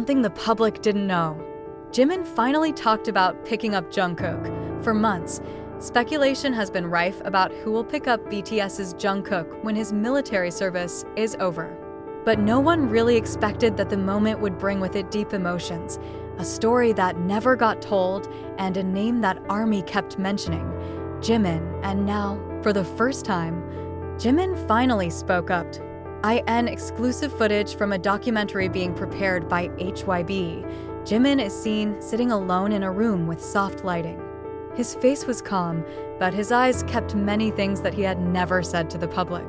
something the public didn't know. Jimin finally talked about picking up Jungkook. For months, speculation has been rife about who will pick up BTS's Jungkook when his military service is over. But no one really expected that the moment would bring with it deep emotions, a story that never got told, and a name that ARMY kept mentioning, Jimin. And now, for the first time, Jimin finally spoke up. IN exclusive footage from a documentary being prepared by HYB. Jimin is seen sitting alone in a room with soft lighting. His face was calm, but his eyes kept many things that he had never said to the public.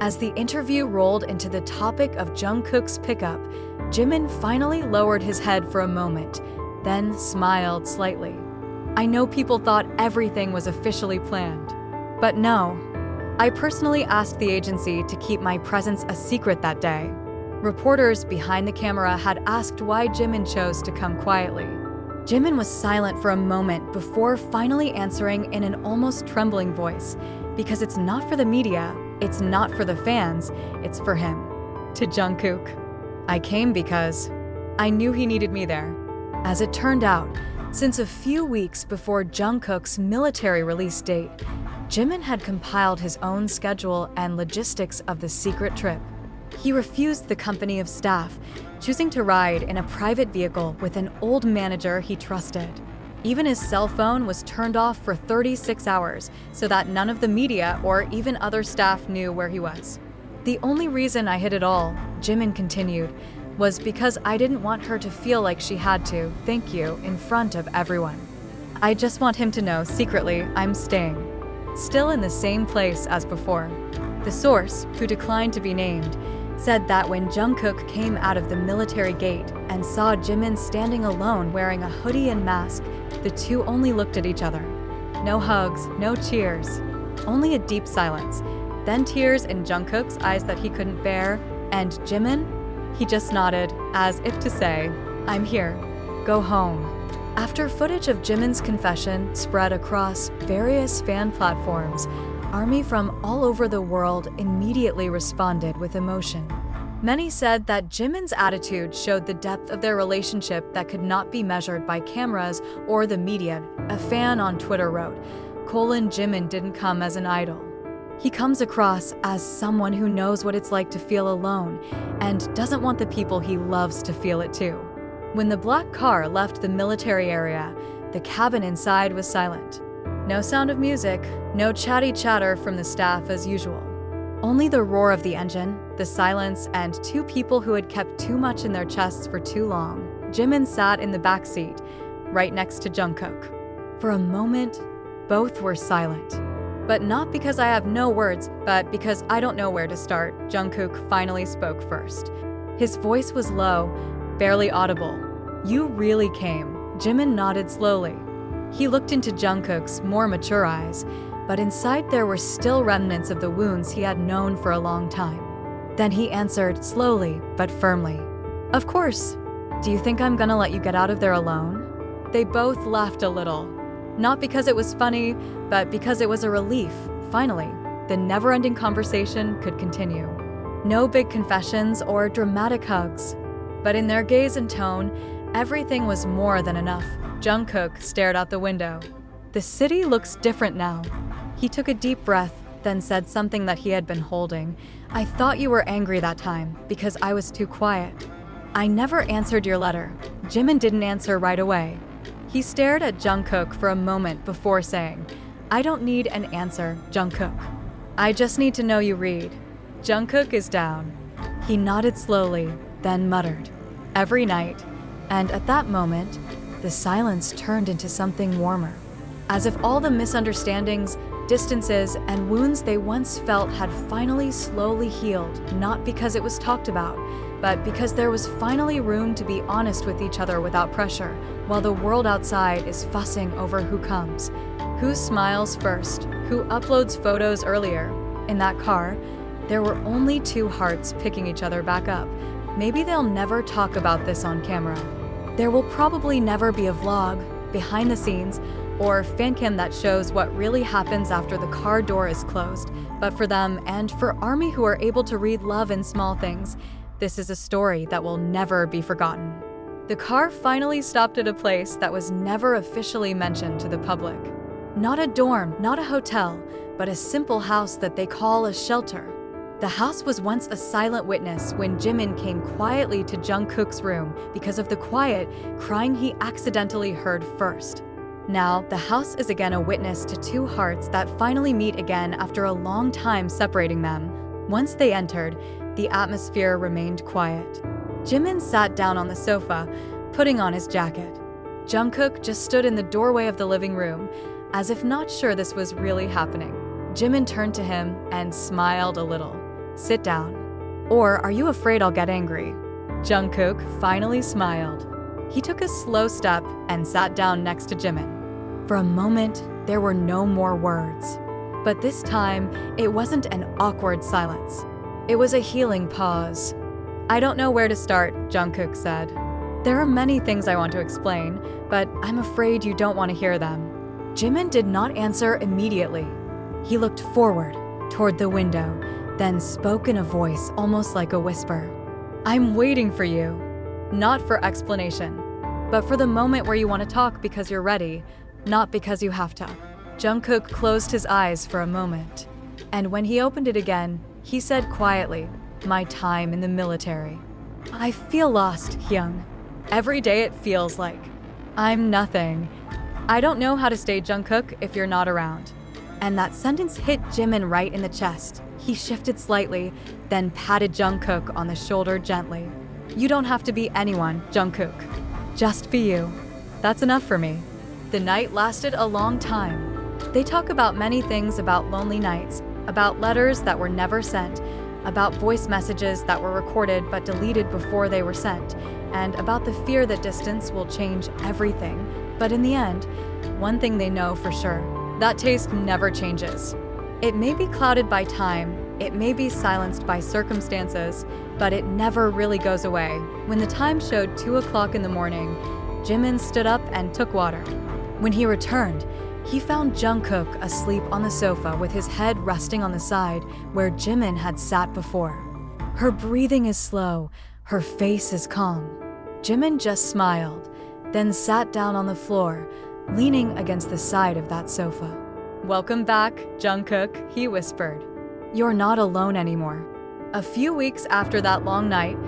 As the interview rolled into the topic of Jungkook's pickup, Jimin finally lowered his head for a moment, then smiled slightly. I know people thought everything was officially planned, but no. I personally asked the agency to keep my presence a secret that day. Reporters behind the camera had asked why Jimin chose to come quietly. Jimin was silent for a moment before finally answering in an almost trembling voice, because it's not for the media, it's not for the fans, it's for him. To Jungkook. I came because I knew he needed me there. As it turned out, since a few weeks before Jungkook's military release date, Jimin had compiled his own schedule and logistics of the secret trip. He refused the company of staff, choosing to ride in a private vehicle with an old manager he trusted. Even his cell phone was turned off for 36 hours so that none of the media or even other staff knew where he was. The only reason I hid it all, Jimin continued, was because I didn't want her to feel like she had to thank you in front of everyone. I just want him to know secretly I'm staying. Still in the same place as before. The source, who declined to be named, said that when Jungkook came out of the military gate and saw Jimin standing alone wearing a hoodie and mask, the two only looked at each other. No hugs, no cheers, only a deep silence. Then tears in Jungkook's eyes that he couldn't bear, and Jimin? He just nodded, as if to say, I'm here, go home. After footage of Jimin's confession spread across various fan platforms, ARMY from all over the world immediately responded with emotion. Many said that Jimin's attitude showed the depth of their relationship that could not be measured by cameras or the media. A fan on Twitter wrote, Jimin didn't come as an idol. He comes across as someone who knows what it's like to feel alone and doesn't want the people he loves to feel it too. When the black car left the military area, the cabin inside was silent. No sound of music, no chatty chatter from the staff as usual. Only the roar of the engine, the silence, and two people who had kept too much in their chests for too long. Jimin sat in the back seat, right next to Jungkook. For a moment, both were silent. But not because I have no words, but because I don't know where to start, Jungkook finally spoke first. His voice was low, barely audible. You really came. Jimin nodded slowly. He looked into Jungkook's more mature eyes, but inside there were still remnants of the wounds he had known for a long time. Then he answered slowly but firmly. Of course. Do you think I'm gonna let you get out of there alone? They both laughed a little. Not because it was funny, but because it was a relief. Finally, the never-ending conversation could continue. No big confessions or dramatic hugs. But in their gaze and tone, everything was more than enough. Jungkook stared out the window. The city looks different now. He took a deep breath, then said something that he had been holding. I thought you were angry that time, because I was too quiet. I never answered your letter. Jimin didn't answer right away. He stared at Jungkook for a moment before saying, I don't need an answer, Jungkook. I just need to know you read. Jungkook is down. He nodded slowly, then muttered, every night. And at that moment, the silence turned into something warmer. As if all the misunderstandings, distances, and wounds they once felt had finally slowly healed, not because it was talked about, but because there was finally room to be honest with each other without pressure, while the world outside is fussing over who comes, who smiles first, who uploads photos earlier. In that car, there were only two hearts picking each other back up. Maybe they'll never talk about this on camera. There will probably never be a vlog, behind the scenes, or fancam that shows what really happens after the car door is closed. But for them, and for ARMY who are able to read love in small things, this is a story that will never be forgotten. The car finally stopped at a place that was never officially mentioned to the public. Not a dorm, not a hotel, but a simple house that they call a shelter. The house was once a silent witness when Jimin came quietly to Jungkook's room because of the quiet crying he accidentally heard first. Now, the house is again a witness to two hearts that finally meet again after a long time separating them. Once they entered, the atmosphere remained quiet. Jimin sat down on the sofa, putting on his jacket. Jungkook just stood in the doorway of the living room, as if not sure this was really happening. Jimin turned to him and smiled a little. "Sit down. Or are you afraid I'll get angry?" Jungkook finally smiled. He took a slow step and sat down next to Jimin. For a moment, there were no more words. But this time, it wasn't an awkward silence. It was a healing pause. "I don't know where to start," Jungkook said. "There are many things I want to explain, but I'm afraid you don't want to hear them." Jimin did not answer immediately. He looked forward, toward the window, then spoke in a voice almost like a whisper. "I'm waiting for you. Not for explanation, but for the moment where you want to talk because you're ready, not because you have to." Jungkook closed his eyes for a moment, and when he opened it again, he said quietly, "My time in the military. I feel lost, Hyung. Every day it feels like I'm nothing. I don't know how to stay, Jungkook, if you're not around." And that sentence hit Jimin right in the chest. He shifted slightly, then patted Jungkook on the shoulder gently. "You don't have to be anyone, Jungkook. Just be you. That's enough for me." The night lasted a long time. They talk about many things, about lonely nights, about letters that were never sent, about voice messages that were recorded but deleted before they were sent, and about the fear that distance will change everything. But in the end, one thing they know for sure, that taste never changes. It may be clouded by time, it may be silenced by circumstances, but it never really goes away. When the time showed 2 o'clock in the morning, Jimin stood up and took water. When he returned, he found Jungkook asleep on the sofa with his head resting on the side where Jimin had sat before. Her breathing is slow, her face is calm. Jimin just smiled, then sat down on the floor, leaning against the side of that sofa. "Welcome back, Jungkook," he whispered. "You're not alone anymore." A few weeks after that long night,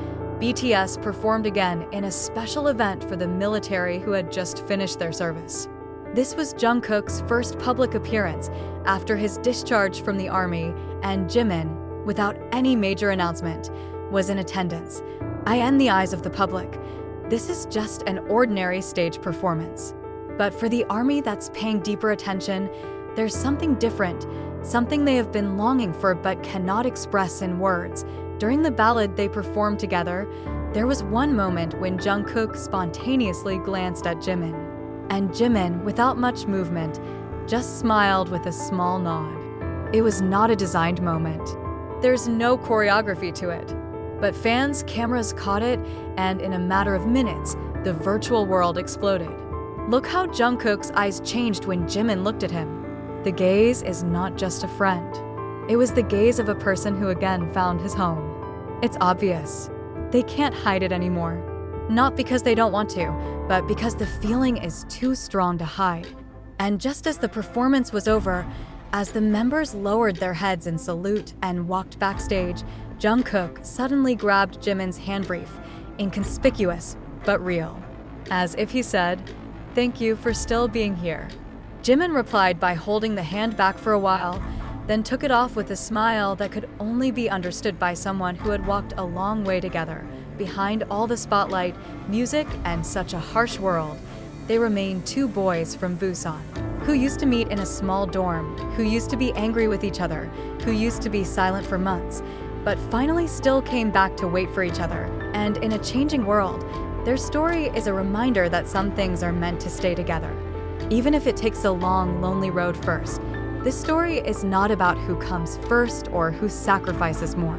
BTS performed again in a special event for the military who had just finished their service. This was Jungkook's first public appearance after his discharge from the army, and Jimin, without any major announcement, was in attendance. "I end the eyes of the public. This is just an ordinary stage performance. But for the army that's paying deeper attention, there's something different, something they have been longing for but cannot express in words." During the ballad they performed together, there was one moment when Jungkook spontaneously glanced at Jimin. And Jimin, without much movement, just smiled with a small nod. It was not a designed moment. There's no choreography to it. But fans' cameras caught it, and in a matter of minutes, the virtual world exploded. Look how Jungkook's eyes changed when Jimin looked at him. The gaze is not just a friend. It was the gaze of a person who again found his home. It's obvious. They can't hide it anymore. Not because they don't want to, but because the feeling is too strong to hide. And just as the performance was over, as the members lowered their heads in salute and walked backstage, Jungkook suddenly grabbed Jimin's handbrief, inconspicuous but real. As if he said, "Thank you for still being here." Jimin replied by holding the hand back for a while, then took it off with a smile that could only be understood by someone who had walked a long way together. Behind all the spotlight, music, and such a harsh world, they remained two boys from Busan, who used to meet in a small dorm, who used to be angry with each other, who used to be silent for months, but finally still came back to wait for each other. And in a changing world, their story is a reminder that some things are meant to stay together. Even if it takes a long, lonely road first, this story is not about who comes first or who sacrifices more.